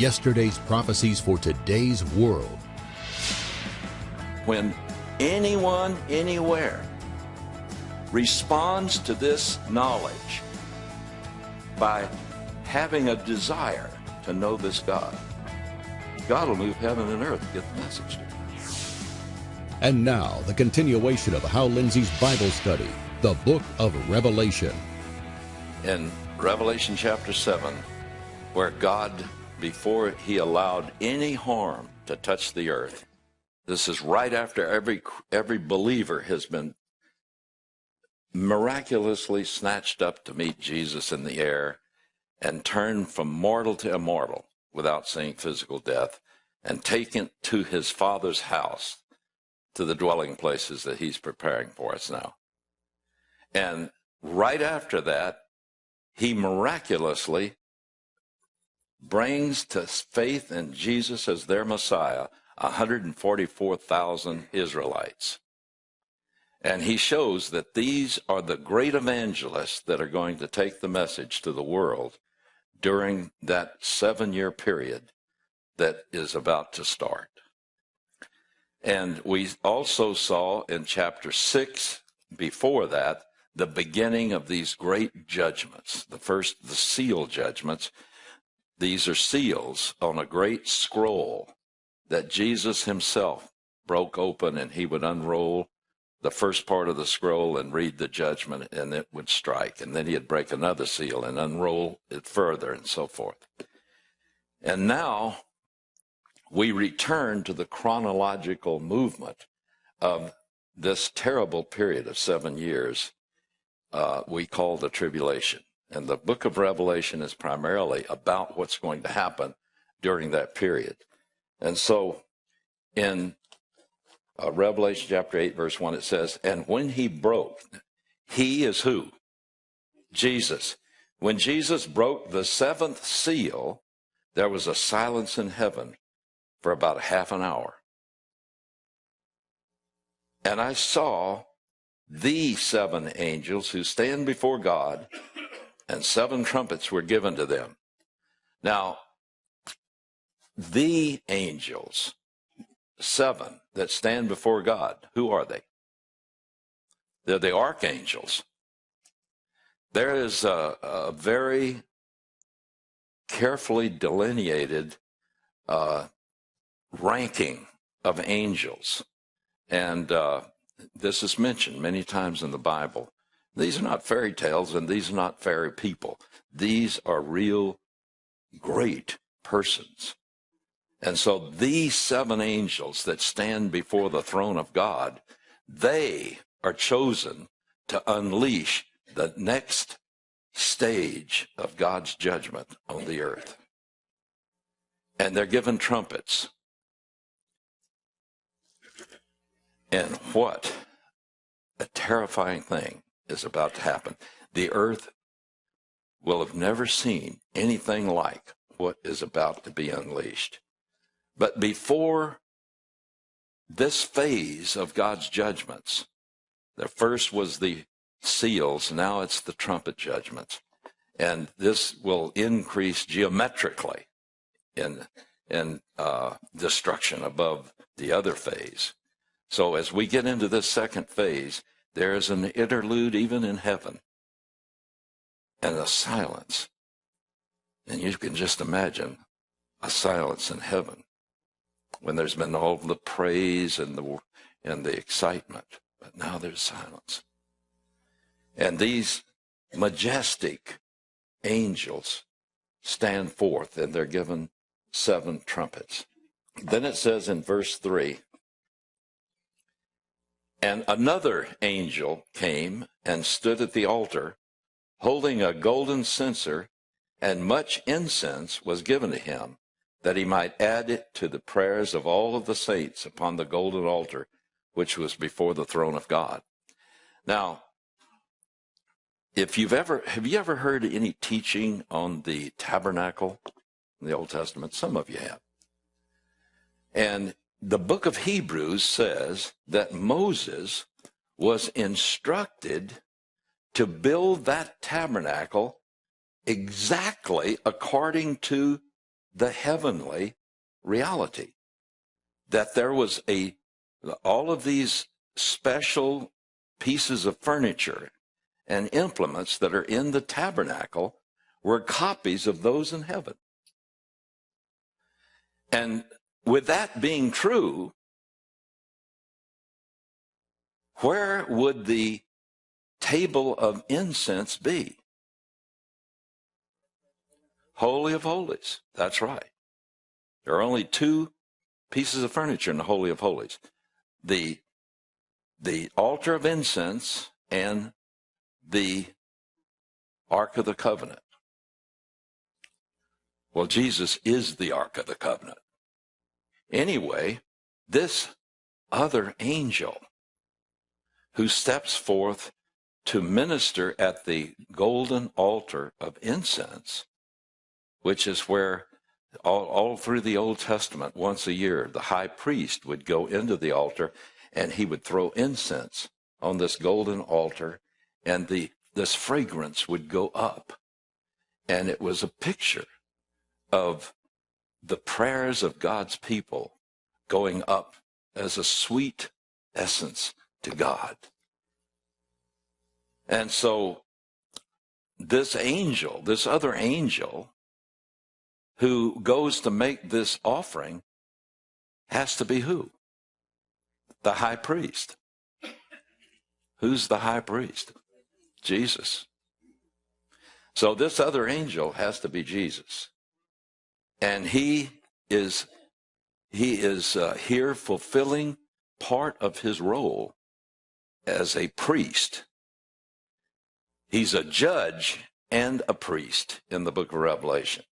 yesterday's prophecies for today's world. When anyone, anywhere, responds to this knowledge by having a desire to know this God, God will move heaven and earth to get the message to them. And now, the continuation of Hal Lindsey's Bible study, the book of Revelation. In Revelation chapter 7, where God, before he allowed any harm to touch the earth, this is right after every believer has been miraculously snatched up to meet Jesus in the air and turned from mortal to immortal without seeing physical death, and taken to his Father's house, to the dwelling places that he's preparing for us now. And right after that, he miraculously brings to faith in Jesus as their Messiah 144,000 Israelites. And he shows that these are the great evangelists that are going to take the message to the world during that 7-year period that is about to start. And we also saw in chapter 6, before that, the beginning of these great judgments. The first, the seal judgments. These are seals on a great scroll that Jesus himself broke open, and he would unroll the first part of the scroll and read the judgment, and it would strike. And then he'd break another seal and unroll it further, and so forth. And now we return to the chronological movement of this terrible period of 7 years we call the tribulation. And the book of Revelation is primarily about what's going to happen during that period. And so in Revelation chapter 8, verse 1, it says, and when he broke, he is who? Jesus. When Jesus broke the 7th seal, there was a silence in heaven for about a half an hour. And I saw the 7 angels who stand before God, and 7 trumpets were given to them. Now, the angels, 7 that stand before God, who are they? They're the archangels. There is a very carefully delineated ranking of angels. And this is mentioned many times in the Bible. These are not fairy tales, and these are not fairy people. These are real great persons. And so these 7 angels that stand before the throne of God, they are chosen to unleash the next stage of God's judgment on the earth. And they're given trumpets. And what a terrifying thing is about to happen. The earth will have never seen anything like what is about to be unleashed. But before this phase of God's judgments, the first was the seals, now it's the trumpet judgments. And this will increase geometrically in destruction above the other phase. So as we get into this second phase, there is an interlude even in heaven, and a silence. And you can just imagine a silence in heaven when there's been all the praise and the excitement. But now there's silence. And these majestic angels stand forth, and they're given 7 trumpets. Then it says in verse 3, and another angel came and stood at the altar, holding a golden censer, and much incense was given to him, that he might add it to the prayers of all of the saints upon the golden altar, which was before the throne of God. Now, have you ever heard any teaching on the tabernacle in the Old Testament? Some of you have. And the book of Hebrews says that Moses was instructed to build that tabernacle exactly according to the heavenly reality. That there was all of these special pieces of furniture and implements that are in the tabernacle were copies of those in heaven. And with that being true, where would the table of incense be? Holy of Holies. That's right. There are only two pieces of furniture in the Holy of Holies. The altar of incense and the Ark of the Covenant. Well, Jesus is the Ark of the Covenant. Anyway, this other angel who steps forth to minister at the golden altar of incense, which is where all through the Old Testament, once a year, the high priest would go into the altar and he would throw incense on this golden altar, and this fragrance would go up. And it was a picture of the prayers of God's people going up as a sweet essence to God. And so this angel, this other angel who goes to make this offering, has to be who? The high priest. Who's the high priest? Jesus. So this other angel has to be Jesus. And he is here fulfilling part of his role as a priest. He's a judge and a priest in the book of Revelation.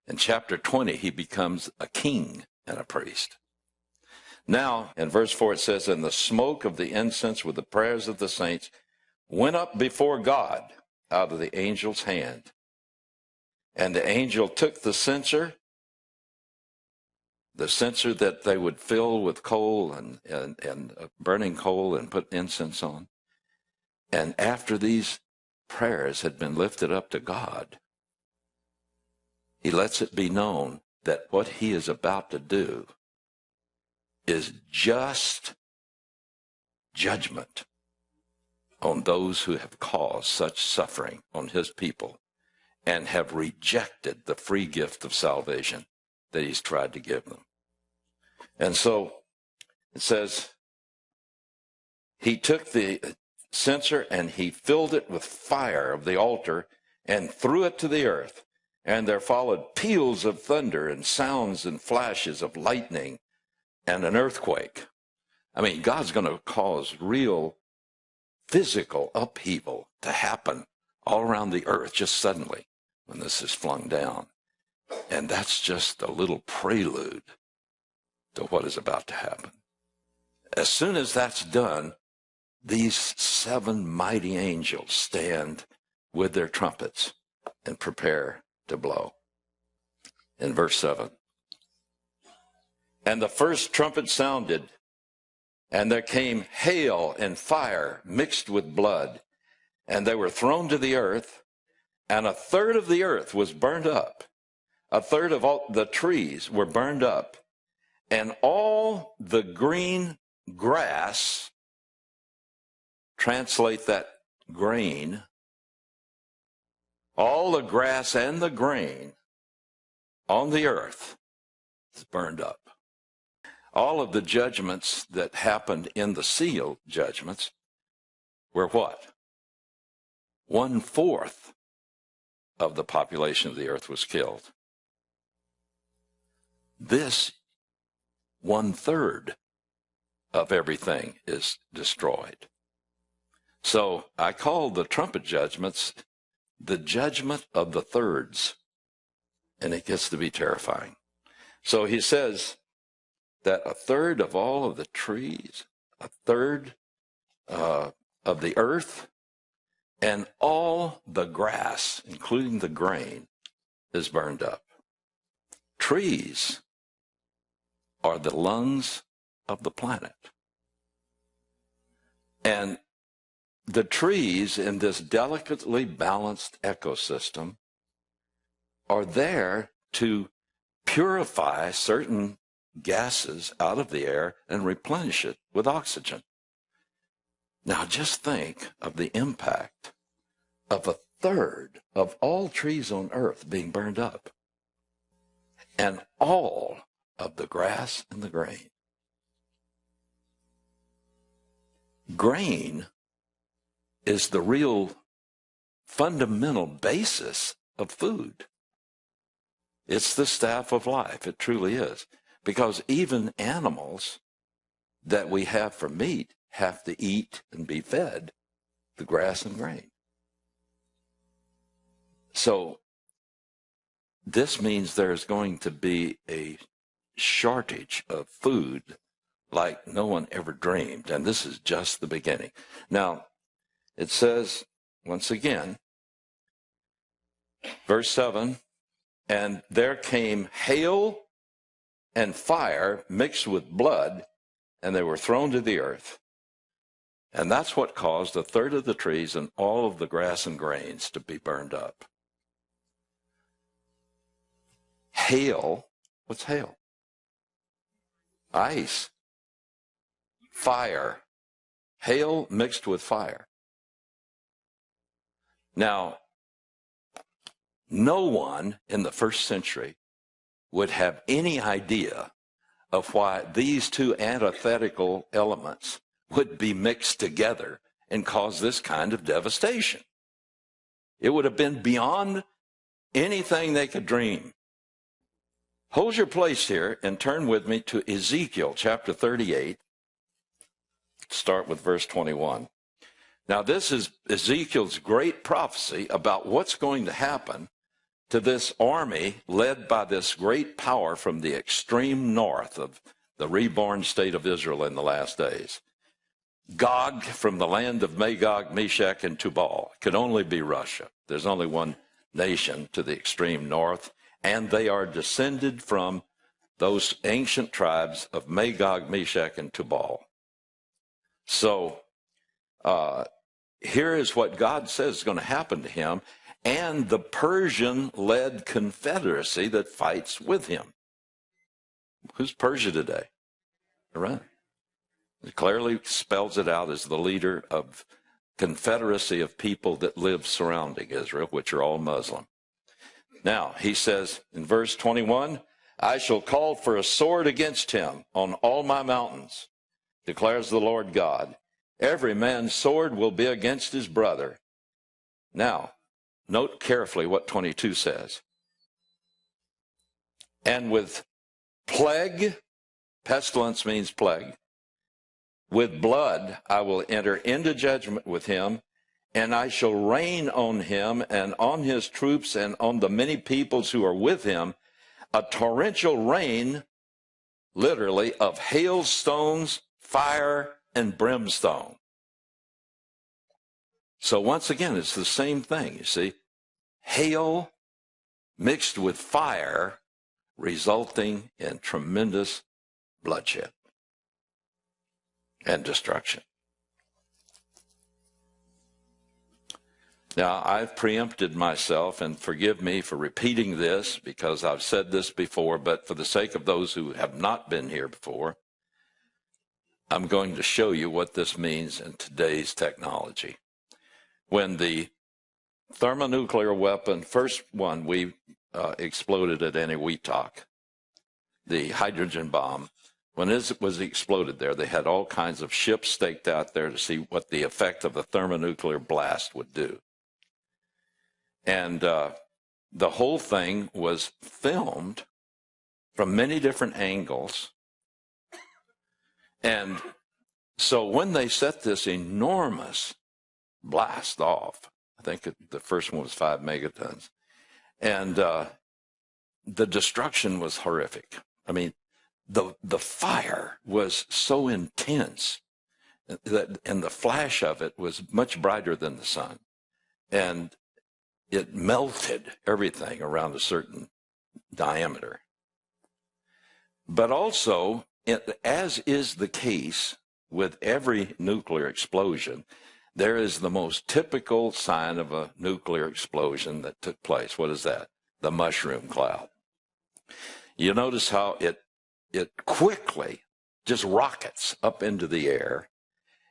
In chapter 20, he becomes a king and a priest. Now, in verse 4, it says, "And the smoke of the incense with the prayers of the saints went up before God out of the angel's hand. And the angel took the censer that they would fill with coal and burning coal and put incense on. And after these prayers had been lifted up to God, he lets it be known that what he is about to do is just judgment on those who have caused such suffering on his people and have rejected the free gift of salvation that he's tried to give them. And so it says, he took the censer and he filled it with fire of the altar and threw it to the earth. And there followed peals of thunder and sounds and flashes of lightning and an earthquake. I mean, God's going to cause real physical upheaval to happen all around the earth just suddenly when this is flung down. And that's just a little prelude to what is about to happen. As soon as that's done, these 7 mighty angels stand with their trumpets and prepare to blow. In verse 7, "And the first trumpet sounded, and there came hail and fire mixed with blood, and they were thrown to the earth, and 1/3 of the earth was burned up. 1/3 of all the trees were burned up, and all the green grass," translate that grain, "all the grass and the grain on the earth is burned up." All of the judgments that happened in the seal judgments were what? 1/4 of the population of the earth was killed. This 1/3 of everything is destroyed. So I call the trumpet judgments the judgment of the thirds, and it gets to be terrifying. So he says that 1/3 of all of the trees, 1/3 of the earth, and all the grass, including the grain, is burned up. Trees are the lungs of the planet. And the trees in this delicately balanced ecosystem are there to purify certain gases out of the air and replenish it with oxygen. Now just think of the impact of a third of all trees on earth being burned up, and all of the grass and the grain. Grain is the real fundamental basis of food. It's the staff of life. It truly is. Because even animals that we have for meat have to eat and be fed the grass and grain. So this means there's going to be a shortage of food like no one ever dreamed. And this is just the beginning. Now, it says, once again, verse 7, and there came hail and fire mixed with blood, and they were thrown to the earth. And that's what caused a third of the trees and all of the grass and grains to be burned up. Hail, what's hail? Ice. Fire. Hail mixed with fire. Now, no one in the first century would have any idea of why these two antithetical elements would be mixed together and cause this kind of devastation. It would have been beyond anything they could dream. Hold your place here and turn with me to Ezekiel chapter 38. Start with verse 21. Now, this is Ezekiel's great prophecy about what's going to happen to this army led by this great power from the extreme north of the reborn state of Israel in the last days. Gog from the land of Magog, Meshach, and Tubal. It could only be Russia. There's only one nation to the extreme north, and they are descended from those ancient tribes of Magog, Meshach, and Tubal. So here is what God says is going to happen to him and the Persian-led confederacy that fights with him. Who's Persia today? Iran. It clearly spells it out as the leader of confederacy of people that live surrounding Israel, which are all Muslim. Now, he says in verse 21, I shall call for a sword against him on all my mountains, declares the Lord God. Every man's sword will be against his brother. Now, note carefully what 22 says. And with plague, pestilence means plague, with blood I will enter into judgment with him, and I shall rain on him and on his troops and on the many peoples who are with him, a torrential rain, literally, of hailstones, fire, and brimstone. So once again, it's the same thing, you see. Hail mixed with fire, resulting in tremendous bloodshed and destruction. Now, I've preempted myself, and forgive me for repeating this because I've said this before, but for the sake of those who have not been here before, I'm going to show you what this means in today's technology. When the thermonuclear weapon, first one we exploded at Eniwetok, the hydrogen bomb, when it was exploded there, they had all kinds of ships staked out there to see what the effect of the thermonuclear blast would do. And the whole thing was filmed from many different angles. And so when they set this enormous blast off, I think the first one was 5 megatons, and the destruction was horrific. I mean, the fire was so intense that, and the flash of it was much brighter than the sun, and it melted everything around a certain diameter. But also, as is the case with every nuclear explosion, there is the most typical sign of a nuclear explosion that took place. What is that? The mushroom cloud. You notice how it quickly just rockets up into the air.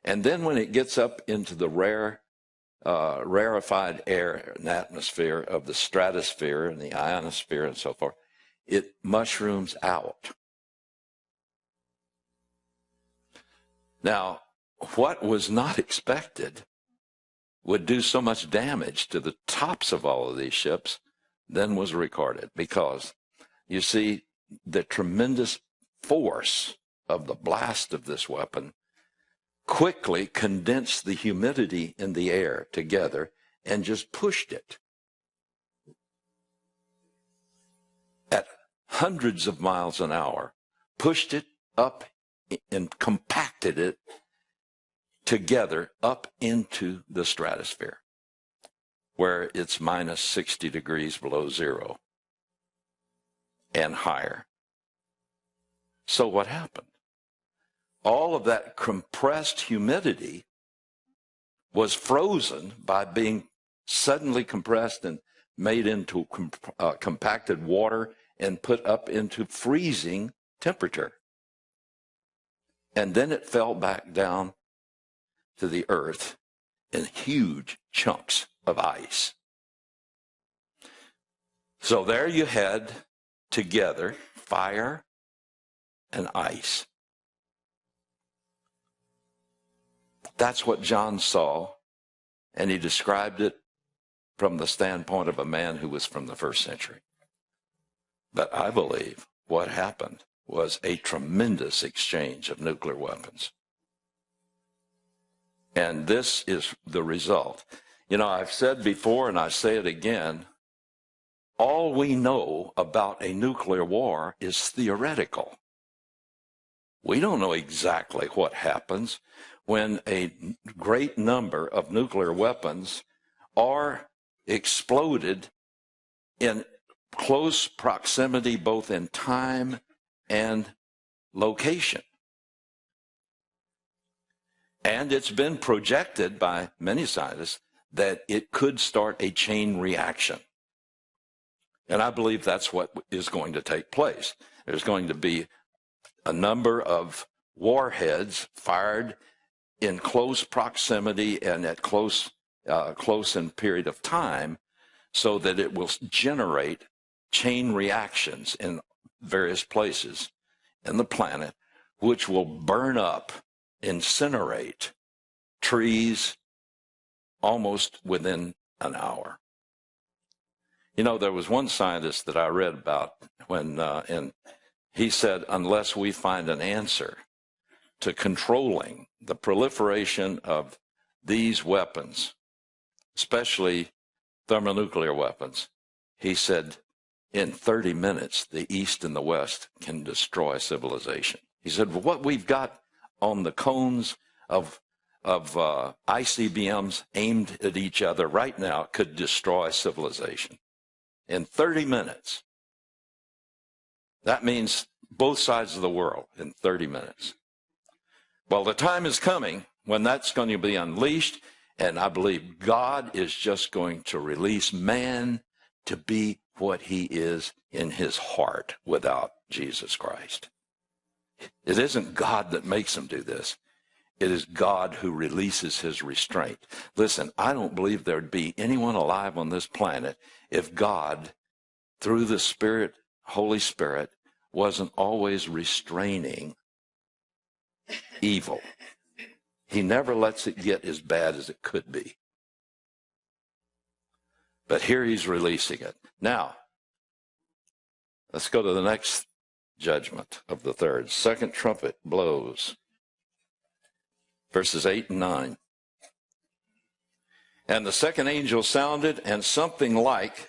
And then when it gets up into the rarefied air and atmosphere of the stratosphere and the ionosphere and so forth, it mushrooms out. Now, what was not expected would do so much damage to the tops of all of these ships then was recorded, because you see the tremendous force of the blast of this weapon quickly condensed the humidity in the air together and just pushed it at hundreds of miles an hour, pushed it up and compacted it together up into the stratosphere, where it's minus 60 degrees below zero and higher. So what happened? All of that compressed humidity was frozen by being suddenly compressed and made into compacted water and put up into freezing temperature. And then it fell back down to the earth in huge chunks of ice. So there you had together fire and ice. That's what John saw, and he described it from the standpoint of a man who was from the first century. But I believe what happened was a tremendous exchange of nuclear weapons. And this is the result. You know, I've said before, and I say it again, all we know about a nuclear war is theoretical. We don't know exactly what happens when a great number of nuclear weapons are exploded in close proximity, both in time and location. And it's been projected by many scientists that it could start a chain reaction. And I believe that's what is going to take place. There's going to be a number of warheads fired in close proximity and at close in period of time, so that it will generate chain reactions in various places in the planet, which will burn up, incinerate trees almost within an hour. You know, there was one scientist that I read about and he said, unless we find an answer to controlling the proliferation of these weapons, especially thermonuclear weapons, he said, in 30 minutes, the East and the West can destroy civilization. He said, well, what we've got on the cones of ICBMs aimed at each other right now could destroy civilization in 30 minutes. That means both sides of the world in 30 minutes. Well, the time is coming when that's going to be unleashed, and I believe God is just going to release man to be what he is in his heart without Jesus Christ. It isn't God that makes him do this. It is God who releases his restraint. Listen, I don't believe there'd be anyone alive on this planet if God, through the Spirit, Holy Spirit, wasn't always restraining evil. He never lets it get as bad as it could be. But here he's releasing it. Now, let's go to the next judgment of the third. Second trumpet blows. Verses 8 and 9. And the second angel sounded, and something like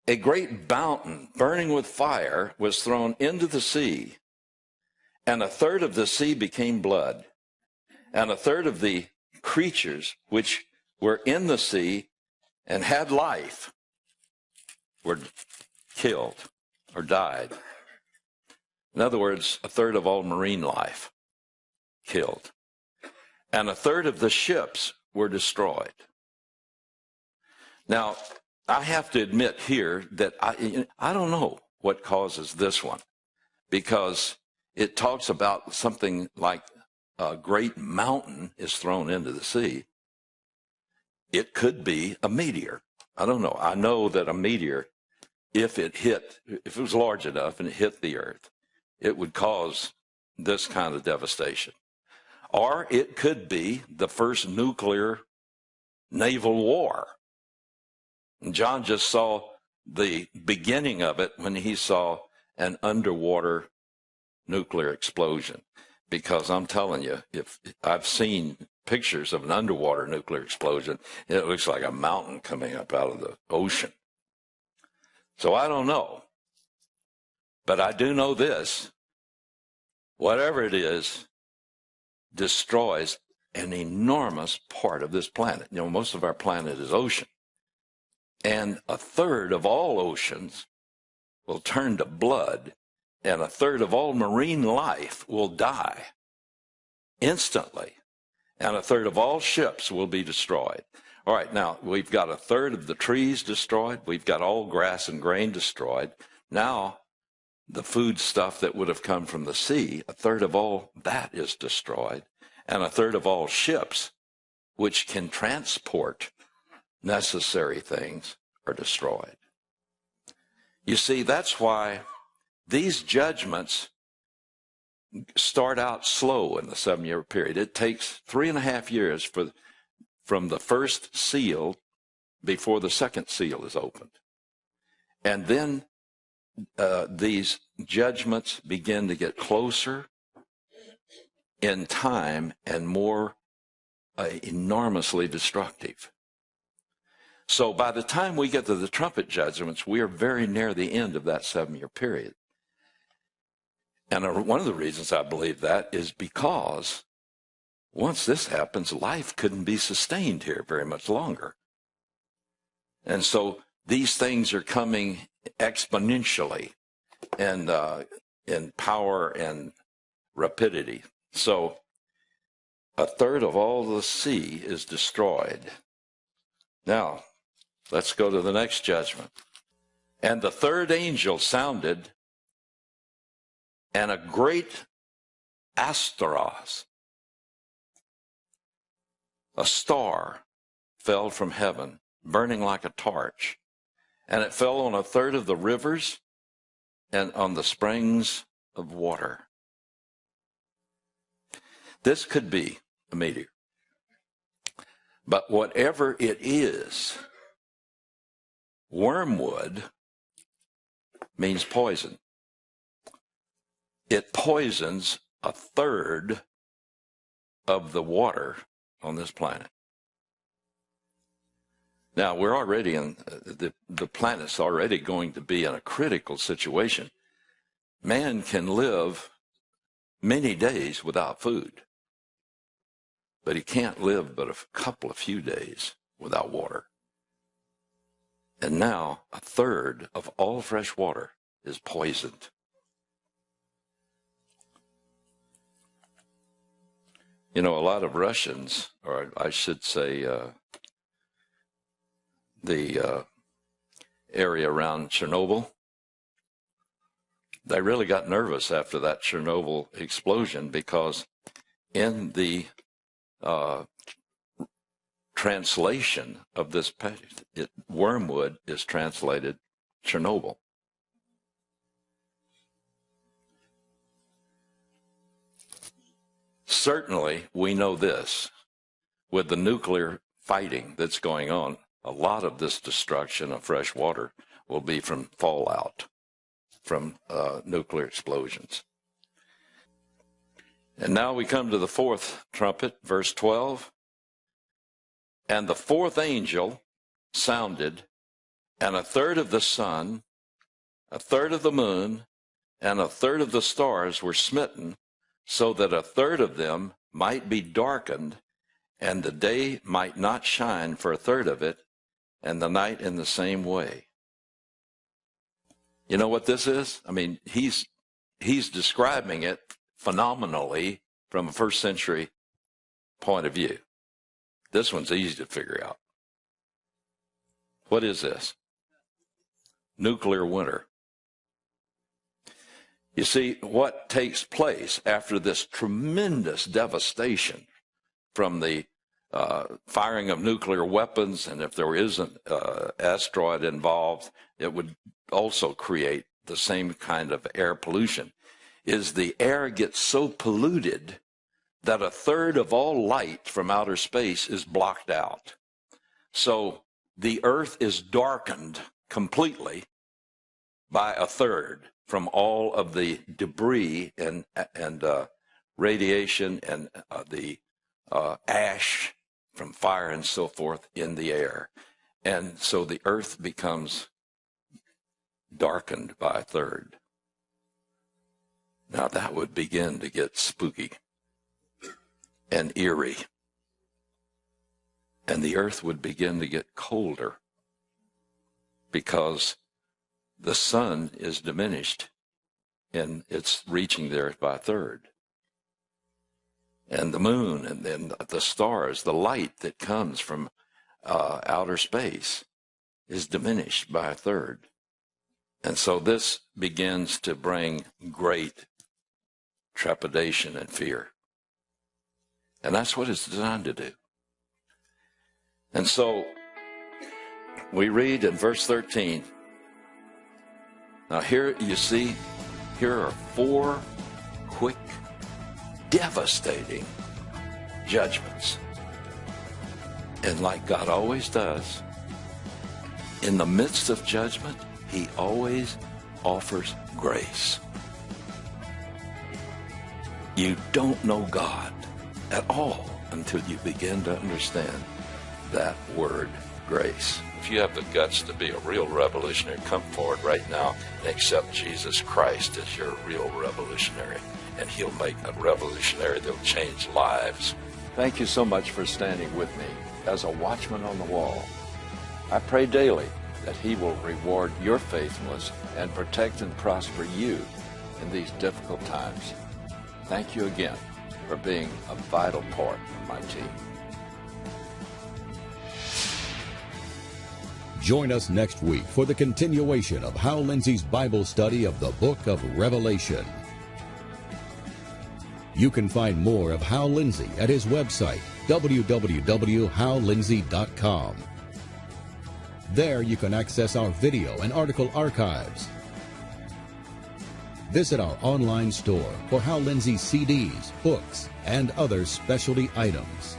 a great mountain burning with fire was thrown into the sea, and a third of the sea became blood, and a third of the creatures which were in the sea and had life were killed or died. In other words, a third of all marine life killed. And a third of the ships were destroyed. Now, I have to admit here that I don't know what causes this one, because it talks about something like a great mountain is thrown into the sea. It could be a meteor. I don't know. I know that a meteor, if it was large enough and it hit the earth, it would cause this kind of devastation. Or it could be the first nuclear naval war. And John just saw the beginning of it when he saw an underwater nuclear explosion. Because I'm telling you, if I've seen pictures of an underwater nuclear explosion, it looks like a mountain coming up out of the ocean. So I don't know. But I do know this. Whatever it is, destroys an enormous part of this planet. You know, most of our planet is ocean. And a third of all oceans will turn to blood, and a third of all marine life will die instantly, and a third of all ships will be destroyed. All right, now, we've got a third of the trees destroyed. We've got all grass and grain destroyed. Now, the food stuff that would have come from the sea, a third of all that is destroyed, and a third of all ships, which can transport necessary things, are destroyed. You see, that's why these judgments start out slow in the 7-year period. It takes 3.5 years from the first seal before the second seal is opened. And then these judgments begin to get closer in time and more enormously destructive. So by the time we get to the trumpet judgments, we are very near the end of that 7-year period. And one of the reasons I believe that is because once this happens, life couldn't be sustained here very much longer. And so these things are coming exponentially and in power and rapidity. So a third of all the sea is destroyed. Now, let's go to the next judgment. And the third angel sounded, and a great asteros, a star, fell from heaven, burning like a torch. And it fell on a third of the rivers and on the springs of water. This could be a meteor. But whatever it is, wormwood means poison. It poisons a third of the water on this planet. Now, we're already in, the planet's already going to be in a critical situation. Man can live many days without food, but he can't live but a few days without water. And now a third of all fresh water is poisoned. You know, a lot of Russians, or I should say the area around Chernobyl, they really got nervous after that Chernobyl explosion, because in the translation of this passage, wormwood is translated Chernobyl. Certainly, we know this, with the nuclear fighting that's going on, a lot of this destruction of fresh water will be from fallout, from nuclear explosions. And now we come to the fourth trumpet, verse 12. And the fourth angel sounded, and a third of the sun, a third of the moon, and a third of the stars were smitten, so that a third of them might be darkened, and the day might not shine for a third of it, and the night in the same way. You know what this is? I mean, he's describing it phenomenally from a first century point of view. This one's easy to figure out. What is this? Nuclear winter. You see, what takes place after this tremendous devastation from the firing of nuclear weapons, and if there is an asteroid involved, it would also create the same kind of air pollution, is the air gets so polluted that a third of all light from outer space is blocked out. So the earth is darkened completely by a third from all of the debris and radiation and the ash from fire and so forth in the air. And so the earth becomes darkened by a third. Now that would begin to get spooky and eerie. And the earth would begin to get colder because the sun is diminished and it's reaching there by a third. And the moon and then the stars, the light that comes from outer space is diminished by a third. And so this begins to bring great trepidation and fear. And that's what it's designed to do. And so we read in verse 13. Now here you see, here are 4 quick, devastating judgments. And like God always does, in the midst of judgment, he always offers grace. You don't know God at all until you begin to understand that word, grace. If you have the guts to be a real revolutionary, come forward right now and accept Jesus Christ as your real revolutionary, and he'll make a revolutionary that will change lives. Thank you so much for standing with me as a watchman on the wall. I pray daily that he will reward your faithfulness and protect and prosper you in these difficult times. Thank you again for being a vital part of my team. Join us next week for the continuation of Hal Lindsey's Bible study of the book of Revelation. You can find more of Hal Lindsey at his website, www.hallindsey.com. There you can access our video and article archives. Visit our online store for Hal Lindsey's CDs, books, and other specialty items.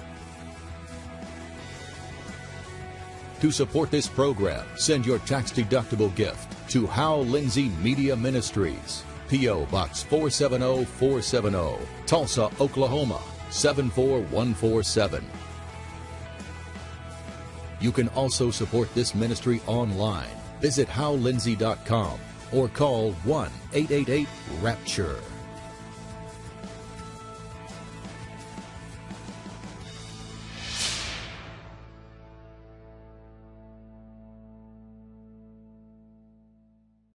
To support this program, send your tax-deductible gift to Hal Lindsey Media Ministries, P.O. Box 470470, Tulsa, Oklahoma 74147. You can also support this ministry online. Visit hallindsey.com or call 1-888-RAPTURE.